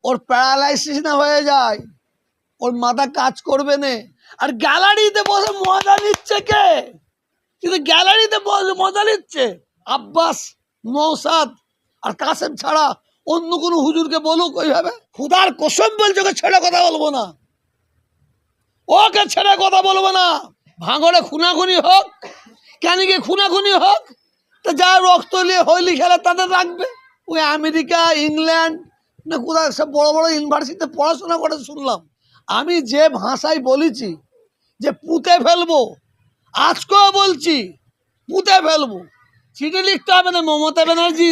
ওর paralysis না হয়ে যায়, ওর মাথা কাজ করবে না। আর গ্যালারিতে বসে মজা নিচ্ছে কে? কিন্তু গ্যালারিতে বসে মজা নিচ্ছে আব্বাস, নওশাদ আর কাসেম ছাড়া অন্য কোনো হুজুরকে বলুক ওইভাবে। খুদার কসম বলছে ওকে ছেড়ে কথা বলবো না, ওকে ছেড়ে কথা বলবো না। ভাঙড়ে খুনাখুনি হোক, ক্যানিকে খুনাখুনি হোক, তা যা রক্ত নিয়ে হইলি খেলে তাদের রাখবে। ওই আমেরিকা, ইংল্যান্ড না কোথায় সব বড় বড় ইউনিভার্সিটিতে পড়াশোনা করে শুনলাম। আমি যে ভাষায় বলেছি যে পুঁতে ফেলবো, আজকেও বলছি পুঁতে ফেলবো। চিঠি লিখতে হবে না। মমতা ব্যানার্জি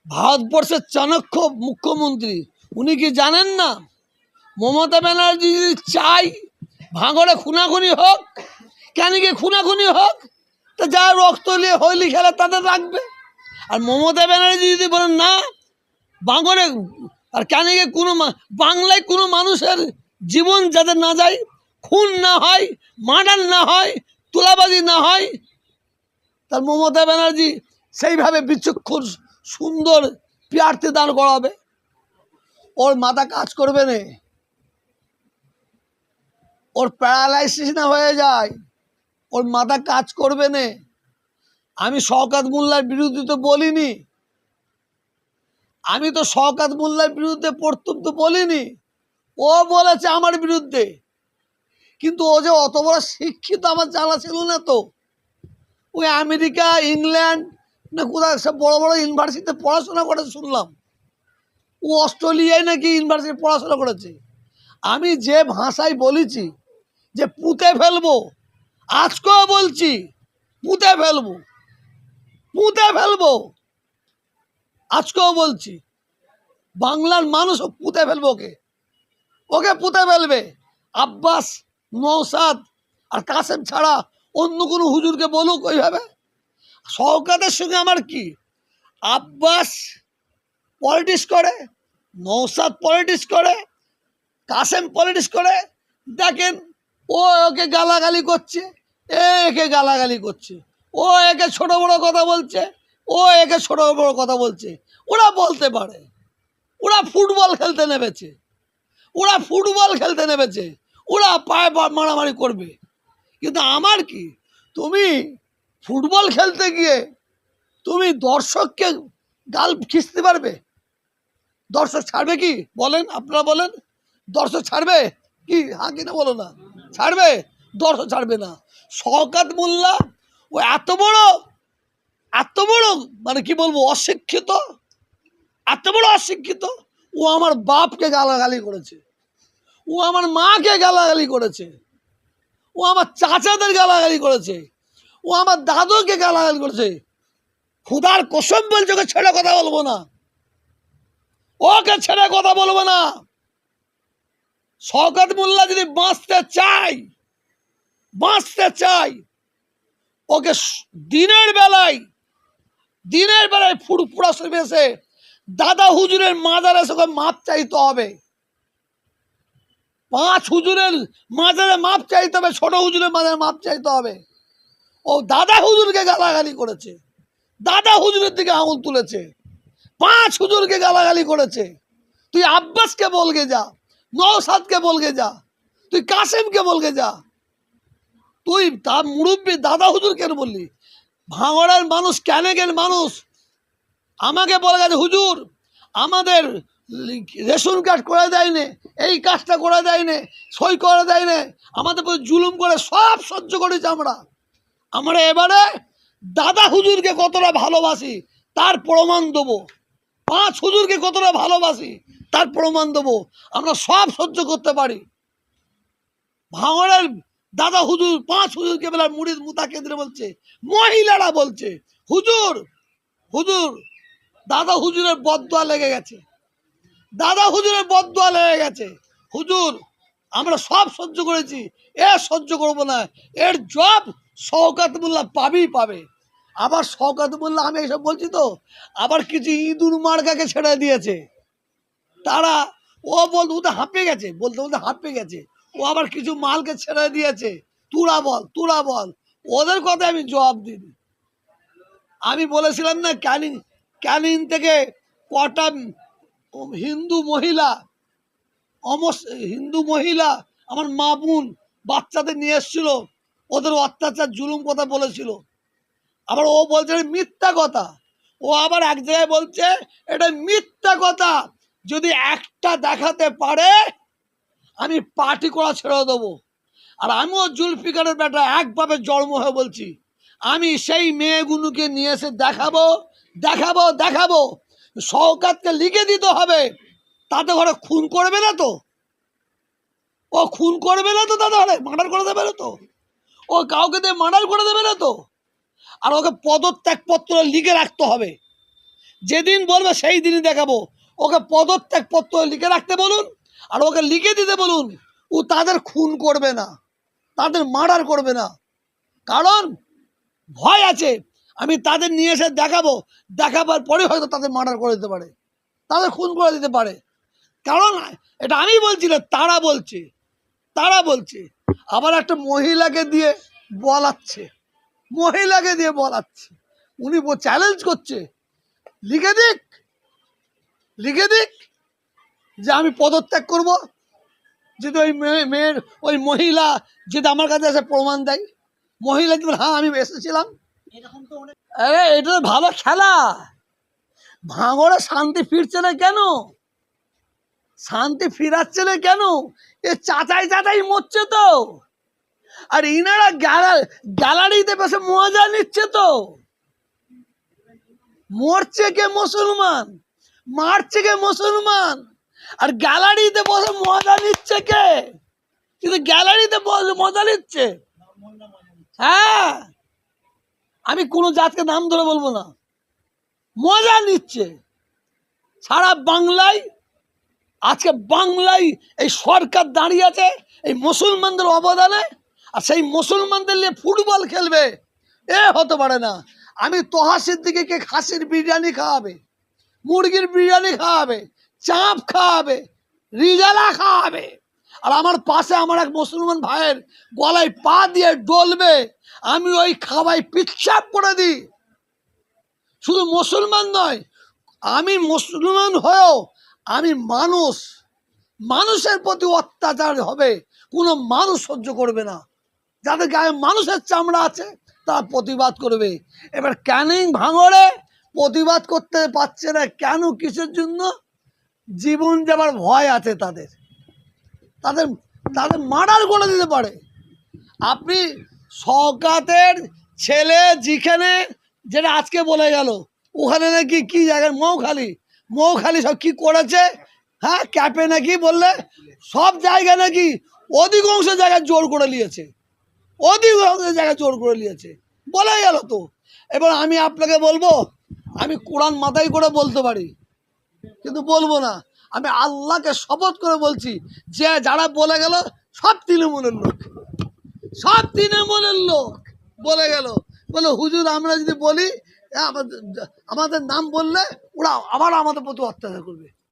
ভারতবর্ষের চাণক্য মুখ্যমন্ত্রী, উনি কি জানেন না? মমতা ব্যানার্জি যদি চাই ভাঙড়ে খুনাখুনি হোক, ক্যানিকে খুনাখুনি হোক, তা যা রক্ত নিয়ে হইলি খেলে তাদের রাখবে। আর মমতা ব্যানার্জি যদি বলেন না, ভাঙড়ে আর ক্যানিকে কোনো বাংলায় কোনো মানুষের জীবন যাতে না যায়, খুন না হয়, মার্ডার না হয়, তোলাবাজি না হয়, তার মমতা ব্যানার্জি সেইভাবে বিচক্ষণ সুন্দর প্রার্থী দান করাবে। ওর মাথা কাজ করবে না, ওর প্যারালাইসিস না হয়ে যায়, ওর মাথা কাজ করবে না। আমি শওকত মোল্লার বিরুদ্ধে তো বলিনি, আমি তো শওকত মোল্লার বিরুদ্ধে প্রথম তো বলিনি, ও বলেছে আমার বিরুদ্ধে। কিন্তু ও যে অত বড় শিক্ষিত আমার জানা ছিল না তো। ওই আমেরিকা, ইংল্যান্ড না কোথায় সব বড় বড় ইউনিভার্সিটিতে পড়াশোনা করে শুনলাম। ও অস্ট্রেলিয়ায় নাকি ইউনিভার্সিটি পড়াশোনা করেছে। আমি যে ভাষায় বলেছি যে পুঁতে ফেলবো, আজকেও বলছি পুঁতে ফেলবো, পুঁতে ফেলবো, আজকেও বলছি। বাংলার মানুষ পুঁতে ফেলবো, ওকে ওকে পুঁতে ফেলবে। আব্বাস, নওশাদ আর কাসেম ছাড়া অন্য কোনো হুজুরকে বলুক ওইভাবে। শওকতের সঙ্গে আমার কি? আব্বাস পলিটিক্স করে, নওশাদ পলিটিক্স করে, কাসেম পলিটিক্স করে। দেখেন ও ওকে গালাগালি করছে, একে গালাগালি করছে, ও একে ছোট বড় কথা বলছে, ও একে ছোট বড় কথা বলছে। ওরা বলতে পারে, ওরা ফুটবল খেলতে নেমেছে, ওরা ফুটবল খেলতে নেমেছে, ওরা পায়ে মারামারি করবে। কিন্তু আমার কি? তুমি ফুটবল খেলতে গিয়ে তুমি দর্শককে গাল খিঁচতে পারবে? দর্শক ছাড়বে কি বলেন? আপনারা বলেন, দর্শক ছাড়বে কি? হ্যাঁ কিনা বলো না? ছাড়বে? দর্শক ছাড়বে না। শওকত মোল্লা ও এত বড় মানে কি বলবো, অশিক্ষিত, এত বড় অশিক্ষিত। ও আমার বাপকে গালাগালি করেছে, ও আমার মাকে গালাগালি করেছে, ও আমার চাচাদের গালাগালি করেছে, ও আমার দাদুকে গালাগালি করেছে। খুদার কসম বলছে ওকে ছেড়ে কথা বলবো না, ওকে ছেড়ে কথা বলবো না। শওকত মোল্লা যদি বাঁচতে চাই, ওকে দিনের বেলায় ফুরফুরা শরীফে এসে দাদা হুজুরের মাজারে ওকে মাপ চাইতে হবে। 5 হুজুরের মাজারে মাপ চাইতে হবে, ছোট হুজুরের মাজারে মাপ চাইতে হবে। ও দাদা হুজুরকে গালাগালি করেছে, দাদা হুজুরের দিকে আঙুল তুলেছে, 5 হুজুরকে গালাগালি করেছে। তুই আব্বাসকে বলগে যা, নওশাদকে বলগে যা, তুই কাসেমকে বলগে যা। তুই তার মুরব্বী দাদা হুজুর কেন বললি? ভাঙড়ের মানুষ, ক্যানেকের মানুষ আমাকে বলে গেছে, হুজুর আমাদের রেশন কার্ড করে দেয়নি, এই কাজটা করে দেয়নি, সই করে দেয়নি, আমাদের জুলুম করে সব সহ্য করেছি আমরা এবারে দাদা হুজুরকে কতটা ভালোবাসি তার প্রমাণ দেবো, 5 হুজুরকে কতটা ভালোবাসি তার প্রমাণ দেবো। আমরা সব সহ্য করতে পারি। ভাঙড়ের দাদা হুজুর 5 হুজুরকে বেলা মুড়িদ মুতা কেন্দ্রে বলছে, মহিলারা বলছে হুজুর দাদা হুজুরের বদদোয়া লেগে গেছে, দাদা হুজুরের বদদোয়া লেগে গেছে। হুজুর আমরা সব সহ্য করেছি, এ সহ্য করব না, এর জব শওকত মোল্লা পাবে। আবার শওকত মোল্লা, আমি এসব বলছি তো, আবার কিছু ইঁদুর মার্কাকে ছেড়ে দিয়েছে। তারা ও বলতে হাঁপিয়ে গেছে, বলতে হাঁপিয়ে গেছে। ও আবার কিছু মালকে ছেড়ে দিয়েছে, তুরা বল। ওদের কথা আমি জবাব দিই। আমি বলেছিলাম না ক্যানিং থেকে হিন্দু মহিলা হিন্দু মহিলা আমার মা বোন বাচ্চাদের নিয়ে এসেছিল, ওদের অত্যাচার জুলুম কথা বলেছিল। আবার ও বলছে এটা মিথ্যা কথা। ও আবার এক জায়গায় বলছে এটা মিথ্যা কথা, যদি একটা দেখাতে পারে আমি পার্টি করা ছেড়ে দেবো। আর আমিও জুলফিকারের বেটা একভাবে জন্ম হয়ে বলছি, আমি সেই মেয়েগুলোকে নিয়ে এসে দেখাবো দেখাবো দেখাবো। শওকতকে লিখে দিতে হবে, তাতে ঘরে খুন করবে না তো? ও খুন করবে না তো? তাতে ঘরে মার্ডার করে দেবে না তো? ও কাউকে দিয়ে মার্ডার করে দেবে না তো? আর ওকে পদত্যাগপত্র লিখে রাখতে হবে, যেদিন বলবে সেই দিনই দেখাবো। ওকে পদত্যাগপত্র লিখে রাখতে বলুন, আর ওকে লিখে দিতে বলুন ও তাদের খুন করবে না, তাদের মার্ডার করবে না। কারণ ভয় আছে, আমি তাদের নিয়ে এসে দেখাবো, দেখাবার পরে হয়তো তাদের মার্ডার করে দিতে পারে, তাদের খুন করে দিতে পারে। কারণ এটা আমি বলছি না, তারা বলছে, তারা বলছে। আবার একটা মহিলাকে দিয়ে বলাচ্ছে, মহিলাকে দিয়ে বলাচ্ছে, উনি চ্যালেঞ্জ করছে লিখে দিক, লিখে দিক যে আমি পদত্যাগ করব, যদি ওই মেয়ের ওই মহিলা যদি আমার কাছে এসে প্রমাণ দেয়, মহিলা যদি হ্যাঁ আমি এসেছিলাম। আরে এটা ভালো খেলা। ভাঙড়ে শান্তি ফিরছে না কেন? শান্তি ফিরাচ্ছে না কেন? এ চাচাই চাচাই মরছে তো, আর ইনারা গ্যালারিতে বসে মজা নিচ্ছে তো। মরছে কে মুসলমান, মারছে কে মুসলমান, আর গ্যালারিতে বসে মজা নিচ্ছে কে? কিন্তু গ্যালারিতে বসে মজা নিচ্ছে। হ্যাঁ, আমি কোনো জাতকে নাম ধরে বলবো না, মজা নিচ্ছে সারা বাংলায়। আজকে বাংলায় এই সরকার দাঁড়িয়ে আছে এই মুসলমানদের অবদানে, আর সেই মুসলমানদের নিয়ে ফুটবল খেলবে, এ হতে পারে না। আমি তোহা সিদ্দিকীকে খাসির বিরিয়ানি খাওয়াবে, মুরগির বিরিয়ানি খাওয়াবে, চাপ খাওয়াবে, রিজালা খাওয়াবে, আর আমার পাশে আমার এক মুসলমান ভাইয়ের গলায় পা দিয়ে ডলবে, আমি ওই খাওয়াই পিচ্ছাপ করে দিই। শুধু মুসলমান নয়, আমি মুসলমান হয়েও আমি মানুষ, মানুষের প্রতি অত্যাচার হবে কোনো মানুষ সহ্য করবে না। যাদের গায়ে মানুষের চামড়া আছে তারা প্রতিবাদ করবে। এবার ক্যানিং ভাঙড়ে প্রতিবাদ করতে পারছে না কেন? কিসের জন্য? জীবন যাবার ভয় আছে তাদের, তাদের তাদের মার্ডার করে দিতে পারে। আপনি শওকতের ছেলে যেখানে, যেটা আজকে বলে গেল, ওখানে নাকি কি জায়গায় মৌখালি সব কি করেছে, হ্যাঁ ক্যাপে নাকি বললে সব জায়গায় নাকি অধিকাংশ জায়গায় জোর করে নিয়েছে, অধিকাংশ জায়গায় জোর করে নিয়েছে বলে গেল তো। এবার আমি আপনাকে বলবো, আমি কোরআন মাথায় করে বলতে পারি কিন্তু বলবো না। আমি আল্লাহকে শপথ করে বলছি, যে যারা বলে গেল সব তৃণমূলের লোক, সব তৃণমূলের লোক বলে গেল। বলে হুজুর আমরা যদি বলি আমাদের নাম বললে ওরা আবার আমাদের প্রতি অত্যাচার করবে।